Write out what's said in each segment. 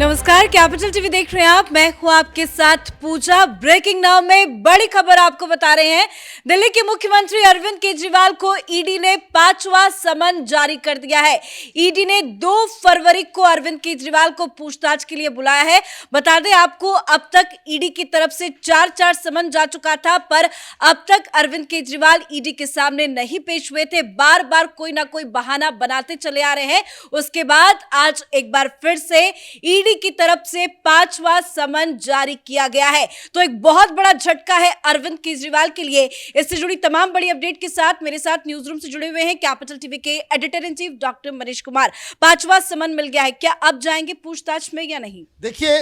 नमस्कार, capital TV देख रहे हैं आप। मैं हूं आपके साथ पूजा। ब्रेकिंग नाउ में बड़ी खबर आपको बता रहे हैं। दिल्ली के मुख्यमंत्री अरविंद केजरीवाल को ईडी ने 5वां समन जारी कर दिया है। ईडी ने 2 फरवरी को अरविंद केजरीवाल को पूछताछ के लिए बुलाया है। बता दें आपको, अब तक ईडी की तरफ से 4 समन जा चुका था, पर अब तक अरविंद केजरीवाल ईडी के सामने नहीं पेश हुए थे। बार बार कोई ना कोई बहाना बनाते चले आ रहे हैं। उसके बाद आज एक बार फिर से ईडी की तरफ से 5वां समन जारी किया गया है। तो एक बहुत बड़ा झटका है अरविंद केजरीवाल के लिए। इससे जुड़ी तमाम बड़ी अपडेट के साथ मेरे साथ न्यूज रूम से जुड़े हुए हैं कैपिटल टीवी के editor in chief doctor Manish Kumar. 5वां समन मिल गया है, क्या अब जाएंगे पूछताछ में या नहीं? देखिए,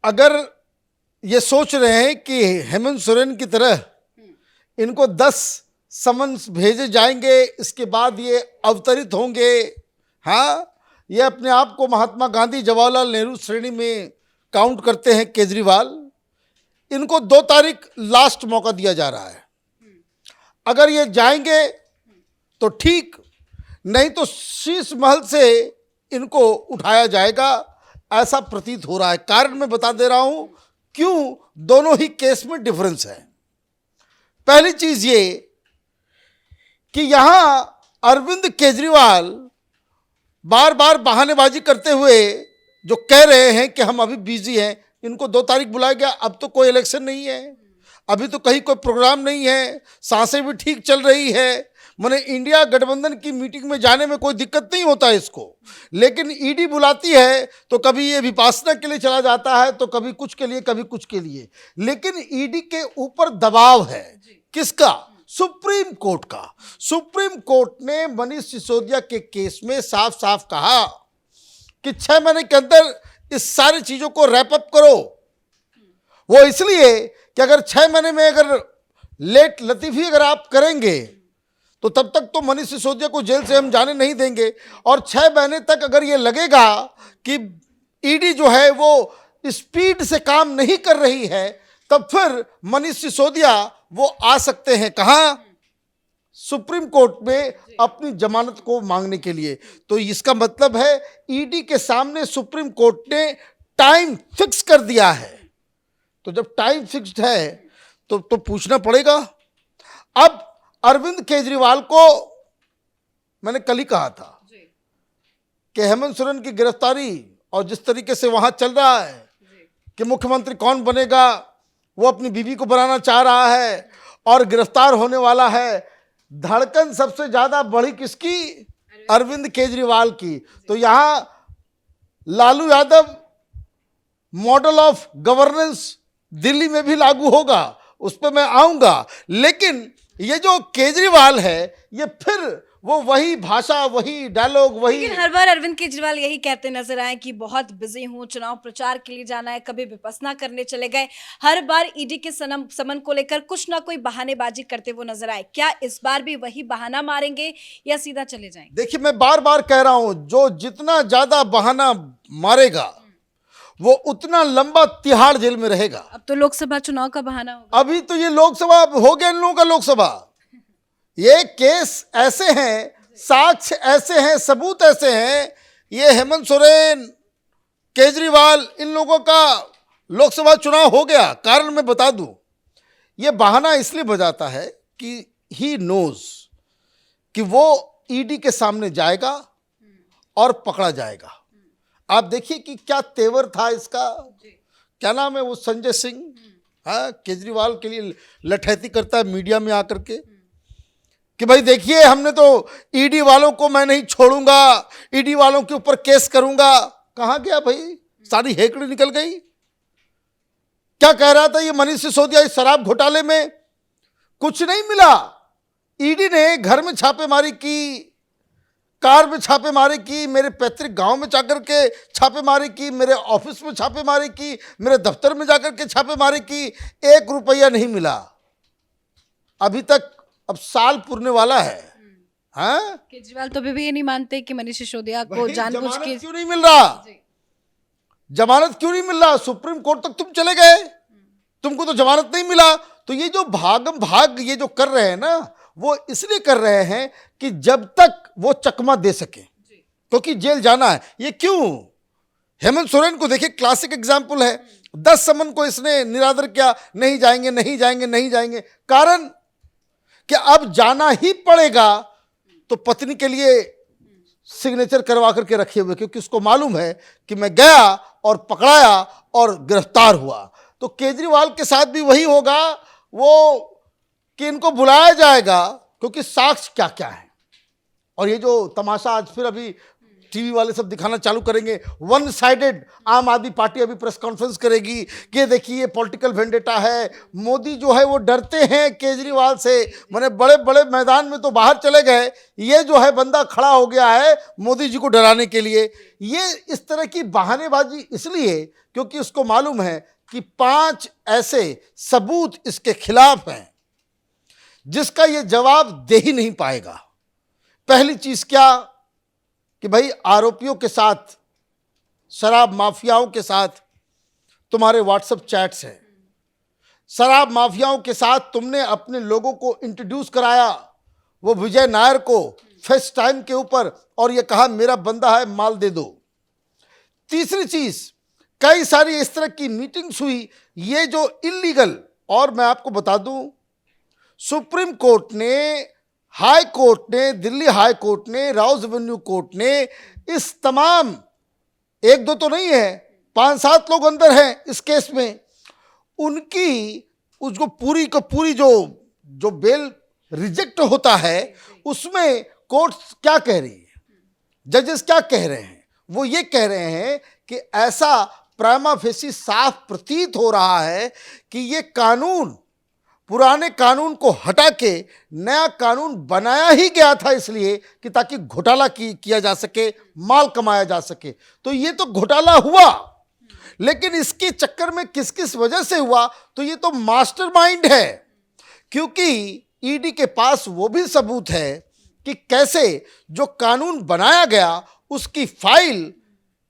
अगर ये सोच रहे हैं कि हेमंत सोरेन की तरह इनको 10 समन्स भेजे जाएंगे, इसके बाद ये अवतरित होंगे, हाँ, ये अपने आप को महात्मा गांधी जवाहरलाल नेहरू श्रेणी में काउंट करते हैं केजरीवाल। इनको 2 तारीख लास्ट मौका दिया जा रहा है। अगर ये जाएंगे तो ठीक, नहीं तो शीश महल से इनको उठाया जाएगा, ऐसा प्रतीत हो रहा है। कारण मैं बता दे रहा हूं क्यों दोनों ही केस में डिफरेंस है। पहली चीज ये कि यहां अरविंद केजरीवाल बार बार बहानेबाजी करते हुए जो कह रहे हैं कि हम अभी बिजी हैं, इनको 2 तारीख बुलाया गया। अब तो कोई इलेक्शन नहीं है, अभी तो कहीं कोई प्रोग्राम नहीं है, सांसें भी ठीक चल रही है। माने इंडिया गठबंधन की मीटिंग में जाने में कोई दिक्कत नहीं होता है इसको। लेकिन ईडी बुलाती है तो कभी ये विपासना के लिए चला जाता है, तो कभी कुछ के लिए, कभी कुछ के लिए। लेकिन ईडी के ऊपर दबाव है, किसका? सुप्रीम कोर्ट का। सुप्रीम कोर्ट ने मनीष सिसोदिया के केस में साफ साफ कहा कि 6 महीने के अंदर इस सारी चीजों को रैप अप करो। वो इसलिए कि अगर 6 महीने में अगर लेट लतीफी अगर आप करेंगे तो तब तक तो मनीष सिसोदिया को जेल से हम जाने नहीं देंगे। और 6 महीने तक अगर ये लगेगा कि ईडी जो है वो स्पीड से काम नहीं कर रही है, तब फिर मनीष सिसोदिया वो आ सकते हैं कहां? सुप्रीम कोर्ट में अपनी जमानत को मांगने के लिए। तो इसका मतलब है ईडी के सामने सुप्रीम कोर्ट ने टाइम फिक्स कर दिया है। तो जब टाइम फिक्स्ड है तो पूछना पड़ेगा। अब अरविंद केजरीवाल को मैंने कल ही कहा था कि हेमंत सोरेन की गिरफ्तारी और जिस तरीके से वहां चल रहा है कि मुख्यमंत्री कौन बनेगा, वो अपनी बीवी को बनाना चाह रहा है और गिरफ्तार होने वाला है। धड़कन सबसे ज्यादा बढ़ी किसकी? अरविंद केजरीवाल की। तो यहां Lalu Yadav model of governance Delhi में भी लागू होगा, उस पर मैं आऊंगा। लेकिन ये जो केजरीवाल है, ये फिर वो वही भाषा, वही डायलॉग, वही। लेकिन हर बार अरविंद केजरीवाल यही कहते नजर आए कि बहुत बिजी हूं, चुनाव प्रचार के लिए जाना है, कभी विपसना करने चले गए। हर बार ईडी के समन को लेकर कुछ ना कोई बहानेबाजी करते हुए नजर आए। क्या इस बार भी वही बहाना मारेंगे या सीधा चले जाएंगे? देखिए, मैं बार बार कह रहा हूं, जो जितना ज्यादा बहाना मारेगा वो उतना लंबा तिहाड़ जेल में रहेगा। अब तो लोकसभा चुनाव का बहाना होगा। अभी तो ये लोकसभा हो गया इन लोगों का। लोकसभा, ये केस ऐसे हैं, साक्ष्य ऐसे हैं, सबूत ऐसे हैं। ये हेमंत सोरेन, केजरीवाल, इन लोगों का लोकसभा चुनाव हो गया। कारण मैं बता दूं, ये बहाना इसलिए बजाता है कि ही नोज कि वो ईडी के सामने जाएगा और पकड़ा जाएगा। आप देखिए कि क्या तेवर था इसका। क्या नाम है वो, संजय सिंह, हाँ, केजरीवाल के लिए लठैती करता है मीडिया में आकर के कि भाई देखिए, हमने तो ईडी वालों को मैं नहीं छोड़ूंगा, ईडी वालों के ऊपर केस करूंगा। कहां गया भाई? सारी हेकड़ी निकल गई। क्या कह रहा था ये मनीष सिसोदिया इस शराब घोटाले में? कुछ नहीं मिला। ईडी ने घर में छापेमारी की, कार में छापेमारी की, मेरे पैतृक गांव में जाकर के छापेमारी की, मेरे ऑफिस में छापेमारी की, मेरे दफ्तर में जाकर के छापेमारी की। 1 रुपया नहीं मिला अभी तक। अब साल पुरने वाला है। हाँ, केजरीवाल तो अभी भी ये नहीं मानते कि मनीष सिसोदिया को जानबूझ के क्यों नहीं मिल रहा? जमानत क्यों नहीं मिल रहा? सुप्रीम कोर्ट तक तुम चले गए, तुमको तो जमानत नहीं मिला। तो ये जो भागम भाग ये जो कर रहे हैं ना, वो इसलिए कर रहे हैं कि जब तक वो चकमा दे सके, क्योंकि जेल जाना है। ये क्यों? हेमंत सोरेन को देखिए, क्लासिक एग्जाम्पल है। 10 समन को इसने निरादर किया, नहीं जाएंगे नहीं जाएंगे नहीं जाएंगे। कारण कि अब जाना ही पड़ेगा, तो पत्नी के लिए सिग्नेचर करवा करके रखे हुए, क्योंकि उसको मालूम है कि मैं गया और पकड़ाया और गिरफ्तार हुआ। तो केजरीवाल के साथ भी वही होगा, वो कि इनको बुलाया जाएगा, क्योंकि साक्ष्य क्या क्या है। और ये जो तमाशा आज फिर अभी टीवी वाले सब दिखाना चालू करेंगे, वन साइडेड, आम आदमी पार्टी अभी प्रेस कॉन्फ्रेंस करेगी कि देखिए ये पॉलिटिकल वेंडेटा है। मोदी जो है वो डरते हैं केजरीवाल से, मैंने बड़े बड़े मैदान में तो बाहर चले गए, ये जो है बंदा खड़ा हो गया है मोदी जी को डराने के लिए। ये इस तरह की बहानेबाजी इसलिए क्योंकि उसको मालूम है कि 5 ऐसे सबूत इसके खिलाफ हैं जिसका ये जवाब दे ही नहीं पाएगा। पहली चीज क्या कि भाई आरोपियों के साथ, शराब माफियाओं के साथ तुम्हारे व्हाट्सएप चैट्स हैं। शराब माफियाओं के साथ तुमने अपने लोगों को इंट्रोड्यूस कराया, वो विजय नायर को फेस टाइम के ऊपर, और ये कहा मेरा बंदा है माल दे दो। तीसरी चीज, कई सारी इस तरह की मीटिंग्स हुई, ये जो इलीगल। और मैं आपको बता दूं, सुप्रीम कोर्ट ने, हाई कोर्ट ने, दिल्ली हाई कोर्ट ने, राउज एवेन्यू कोर्ट ने इस तमाम, 1-2 तो नहीं है, 5-7 लोग अंदर हैं इस केस में, उनकी उसको पूरी को पूरी जो बेल रिजेक्ट होता है, उसमें कोर्ट क्या कह रही है, जजेस क्या कह रहे हैं, वो ये कह रहे हैं कि ऐसा प्राइमा फेसी साफ प्रतीत हो रहा है कि ये कानून, पुराने कानून को हटा के नया कानून बनाया ही गया था इसलिए कि ताकि घोटाला किया जा सके, माल कमाया जा सके। तो ये तो घोटाला हुआ, लेकिन इसके चक्कर में किस किस वजह से हुआ, तो ये तो मास्टरमाइंड है। क्योंकि ईडी के पास वो भी सबूत है कि कैसे जो कानून बनाया गया उसकी फाइल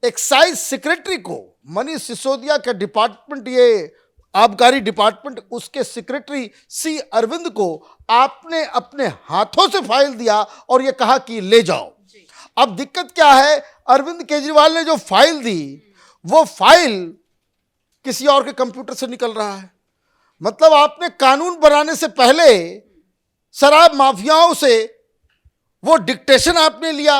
एक्साइज सेक्रेटरी को, मनीष सिसोदिया का डिपार्टमेंट, ये आबकारी डिपार्टमेंट, उसके सेक्रेटरी सी अरविंद को आपने अपने हाथों से फाइल दिया और ये कहा कि ले जाओ। अब दिक्कत क्या है, अरविंद केजरीवाल ने जो फाइल दी वो फाइल किसी और के कंप्यूटर से निकल रहा है। मतलब आपने कानून बनाने से पहले शराब माफियाओं से वो डिक्टेशन आपने लिया।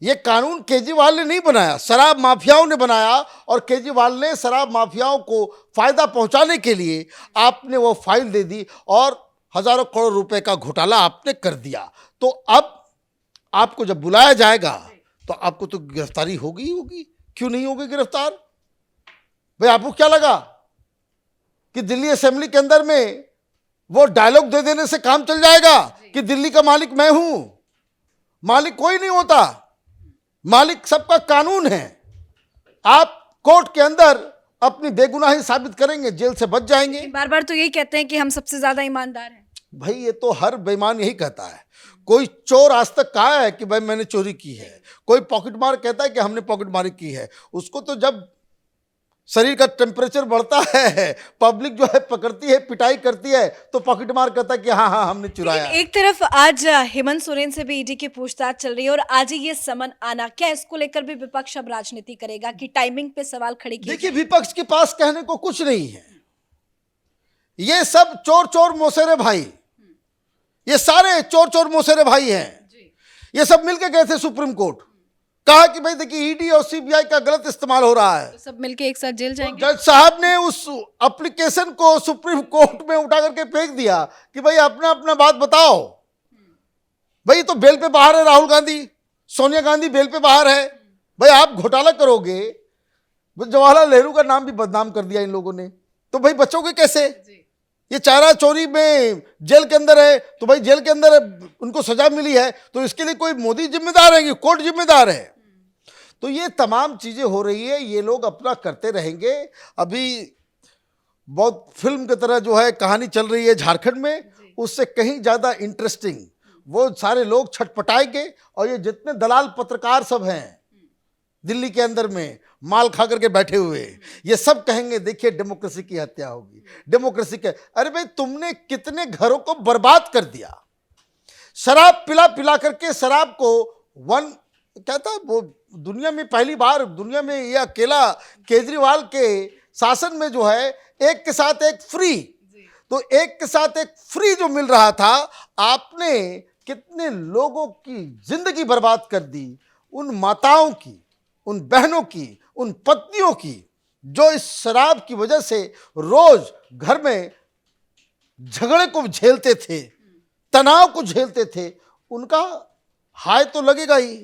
ये कानून केजरीवाल ने नहीं बनाया, शराब माफियाओं ने बनाया, और केजरीवाल ने शराब माफियाओं को फायदा पहुंचाने के लिए आपने वो फाइल दे दी और हजारों करोड़ रुपए का घोटाला आपने कर दिया। तो अब आपको जब बुलाया जाएगा तो आपको तो गिरफ्तारी होगी ही होगी। क्यों नहीं होगी गिरफ्तार? भाई आपको क्या लगा कि दिल्ली असेंबली के अंदर में वो डायलॉग दे देने से काम चल जाएगा कि दिल्ली का मालिक मैं हूं? मालिक कोई नहीं होता, मालिक सबका कानून है। आप कोर्ट के अंदर अपनी बेगुनाही साबित करेंगे, जेल से बच जाएंगे। बार बार तो यही कहते हैं कि हम सबसे ज्यादा ईमानदार हैं। भाई ये तो हर बेईमान यही कहता है। कोई चोर आज तक कहा है कि भाई मैंने चोरी की है? कोई पॉकेट मार कहता है कि हमने पॉकेट मारी की है? उसको तो जब शरीर का टेम्परेचर बढ़ता है, पब्लिक जो है पकड़ती है, पिटाई करती है, तो पॉकेट मार कहता है कि हाँ हाँ हमने चुराया। एक तरफ आज हेमंत सोरेन से भी ईडी की पूछताछ चल रही है और आज ही ये समन आना, क्या इसको लेकर भी विपक्ष अब राजनीति करेगा कि टाइमिंग पे सवाल खड़े किए? देखिए, विपक्ष के पास कहने को कुछ नहीं है। ये सब चोर चोर मोसेरे भाई, ये सारे चोर चोर मोसेरे भाई हैं। ये सब मिलके गए थे सुप्रीम कोर्ट, कहा कि भाई देखिए ईडी और सीबीआई का गलत इस्तेमाल हो रहा है। तो सब मिलके एक साथ जेल जाएंगे। जज साहब ने उस एप्लीकेशन को सुप्रीम कोर्ट में उठा करके फेंक दिया कि भाई अपना अपना बात बताओ। भाई तो बेल पे बाहर है राहुल गांधी, सोनिया गांधी बेल पे बाहर है। भाई आप घोटाला करोगे, जवाहरलाल नेहरू का नाम भी बदनाम कर दिया इन लोगों ने, तो भाई बचोगे कैसे? ये चारा चोरी में जेल के अंदर है, तो भाई जेल के अंदर उनको सजा मिली है, तो इसके लिए कोई मोदी जिम्मेदार है कि कोर्ट जिम्मेदार है? तो ये तमाम चीजें हो रही है, ये लोग अपना करते रहेंगे। अभी बहुत फिल्म की तरह जो है कहानी चल रही है झारखंड में, उससे कहीं ज्यादा इंटरेस्टिंग वो सारे लोग छटपटाएंगे। और ये जितने दलाल पत्रकार सब हैं दिल्ली के अंदर में माल खा करके बैठे हुए, ये सब कहेंगे देखिए डेमोक्रेसी की हत्या होगी, डेमोक्रेसी के। अरे भाई तुमने कितने घरों को बर्बाद कर दिया, शराब पिला पिला करके शराब को 1 कहता वो दुनिया में पहली बार दुनिया में ये अकेला केजरीवाल के शासन में जो है एक के साथ एक फ्री, तो एक के साथ एक फ्री जो मिल रहा था, आपने कितने लोगों की जिंदगी बर्बाद कर दी, उन माताओं की, उन बहनों की, उन पत्नियों की जो इस शराब की वजह से रोज घर में झगड़े को झेलते थे, तनाव को झेलते थे, उनका हाय तो लगेगा ही।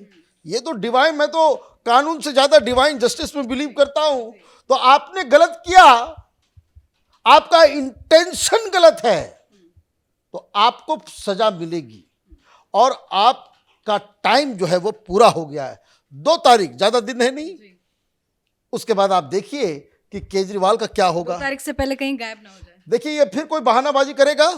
ये तो डिवाइन, मैं तो कानून से ज्यादा डिवाइन जस्टिस में बिलीव करता हूं। तो आपने गलत किया, आपका इंटेंशन गलत है, तो आपको सजा मिलेगी और आपका टाइम जो है वो पूरा हो गया है। 2 तारीख, ज्यादा दिन है नहीं, उसके बाद आप देखिए कि केजरीवाल का क्या होगा। 2 तारीख से पहले कहीं गायब ना हो जाए। देखिए ये फिर कोई बहानाबाजी करेगा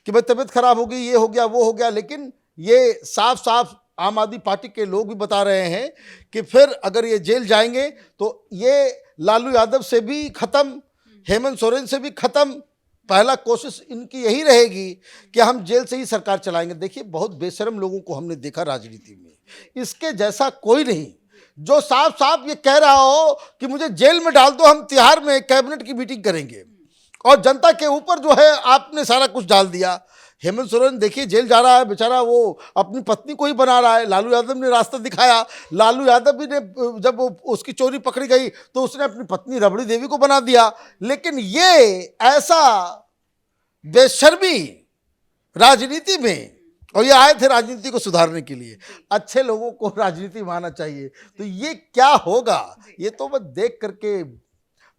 कि भाई तबीयत खराब हो गई, ये हो गया, वो हो गया, लेकिन ये साफ साफ आम आदमी पार्टी के लोग भी बता रहे हैं कि फिर अगर ये जेल जाएंगे तो ये लालू यादव से भी खत्म, हेमंत सोरेन से भी खत्म। पहला कोशिश इनकी यही रहेगी कि हम जेल से ही सरकार चलाएंगे। देखिए बहुत बेशरम लोगों को हमने देखा राजनीति में, इसके जैसा कोई नहीं जो साफ साफ ये कह रहा हो कि मुझे जेल में डाल दो, हम तिहाड़ में कैबिनेट की मीटिंग करेंगे, और जनता के ऊपर जो है आपने सारा कुछ डाल दिया। हेमंत सोरेन देखिए जेल जा रहा है बेचारा, वो अपनी पत्नी को ही बना रहा है। लालू यादव ने रास्ता दिखाया, लालू यादव भी ने जब उसकी चोरी पकड़ी गई तो उसने अपनी पत्नी रबड़ी देवी को बना दिया। लेकिन ये ऐसा बेशर्मी राजनीति में, और ये आए थे राजनीति को सुधारने के लिए, अच्छे लोगों को राजनीति में आना चाहिए, तो ये क्या होगा ये तो मैं देख करके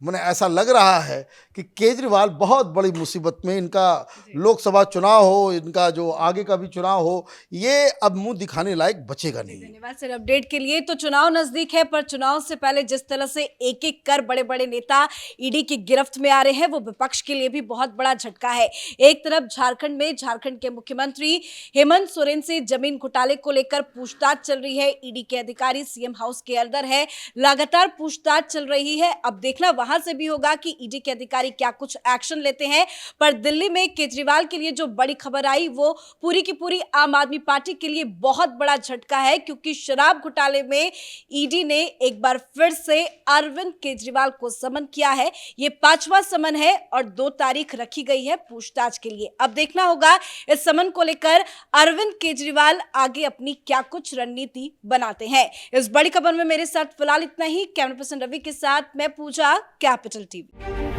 मुझे ऐसा लग रहा है कि केजरीवाल बहुत बड़ी मुसीबत में, इनका लोकसभा चुनाव हो, इनका जो आगे का भी चुनाव हो, ये अब मुंह दिखाने लायक बचेगा नहीं। धन्यवाद सर अपडेट के लिए। तो चुनाव नजदीक है, पर चुनाव से पहले जिस तरह से एक एक कर बड़े बड़े नेता ईडी की गिरफ्त में आ रहे हैं, वो विपक्ष के लिए भी बहुत बड़ा झटका है। एक तरफ झारखंड में झारखंड के मुख्यमंत्री हेमंत सोरेन से जमीन घोटाले को लेकर पूछताछ चल रही है। ईडी के अधिकारी सीएम हाउस के अंदर है, लगातार पूछताछ चल रही है। अब देखना वहां से भी होगा कि ईडी के अधिकारी क्या कुछ एक्शन लेते हैं। पर दिल्ली में केजरीवाल के लिए जो बड़ी खबर आई, वो पूरी की पूरी आम आदमी पार्टी के लिए बहुत बड़ा झटका है, क्योंकि शराब घोटाले में ईडी ने एक बार फिर से अरविंद केजरीवाल को समन किया है। ये 5वां समन है और 2 तारीख रखी गई है पूछताछ के लिए। अब देखना होगा इस समन को लेकर अरविंद केजरीवाल आगे अपनी क्या कुछ रणनीति बनाते हैं। इस बड़ी खबर में मेरे साथ फिलहाल इतना ही। कैमरा पर्सन रवि के साथ मैं पूजा, कैपिटल टीवी।